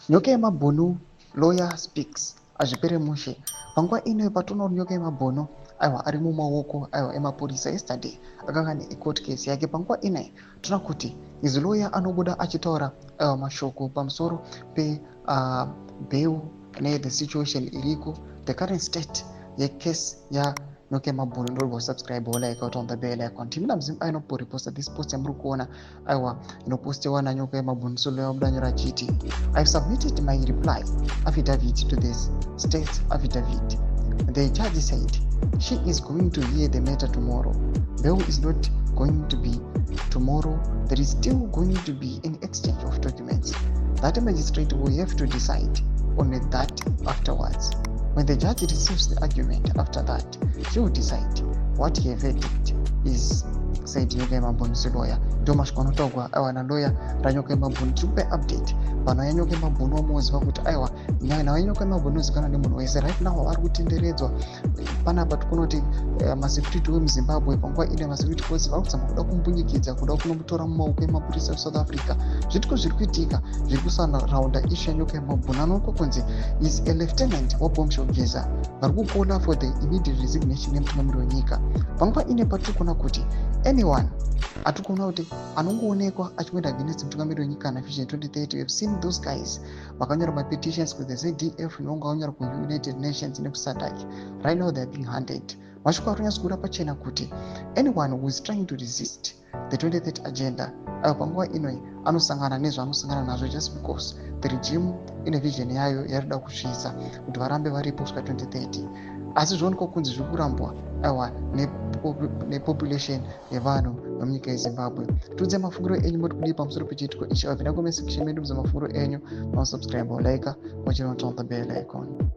Nyoke Mabunu, lawyer speaks. Azvipere mushe. Panguva ino patinoona Nyoke Mabunu aiwa ari mumaoko aiwa emapurisa yesterday akanga necourt case yake. Panguva ino tinoona kuti his lawyer anobuda achitaura aiwa mashoko pamusoro pe bail the situation iriko, the current state yecase ya Nyoke Mabunu. Ndorwa subscribe or like out on the bell icon. Timina mzimu aino repost this post yamuri kuona aiwa inopostiwa na Nyoke Mabunu solo yabudanyira chiti I've submitted my reply affidavit to this state affidavit. The judge said she is going to hear the matter tomorrow. Bail is not going to be tomorrow. There is still going to be an exchange of documents. That magistrate will have to decide on that afterwards. When the judge receives the argument after that, she will decide what her verdict is, said Nyoke Mabunu's lawyer. Ndio mashikonotorwa aiwa na lawyer ra Nyoke Mabunu. Tikupe update pano yaNyoke Mabunu wamuziva kuti aiwa nawe Nyoke Mabunu zikanwa nemunhu wese. Right now vari kutenderedzwa panapa tikunoti masecurity wemuzimbabwe panguva ine masecurity forces vari kuzama kuda kumbunyikidza kuda kunomutora mumaoko emapurisa eSouth Africa. Zvitiko zviri kuitika zviri kusaraunda issue yaNyoke Mabunu. Anoonekwa kunzi is a lieutenant waBombshell Geza. Vari kukola for the immediate resignation yemutungamiri wenyika. Panguva ine patiri kuona kuti anyone atiri kuona kuti anongoonekwa achienda against mutungamiri wenyika na Vision 2030. We have seen those guys vakanyora mapetitions ku the ZDF inonga vanyora ku United Nations nekuSADC. Right now they are being handed. Mashoko ari kunyatsokuda pachena kuti anyone who is trying to resist the 2030 agenda panguva ino anosangana nezvaanosangana nazvo just because the regime ine vision yayo yarida kusvisa kuti varambe varipo kusvika 2030. Asi zvionekwa kunzi zviri kurambwa aiwa nepopulation yevanhu vemunyika yeZimbabwe. Tudze mafungiro enyu muri kudii pamusoro pechiitiko ichi. Vabvina comment section medu mudze mafungiro enyu, subscribe or like, watch it on the bell icon.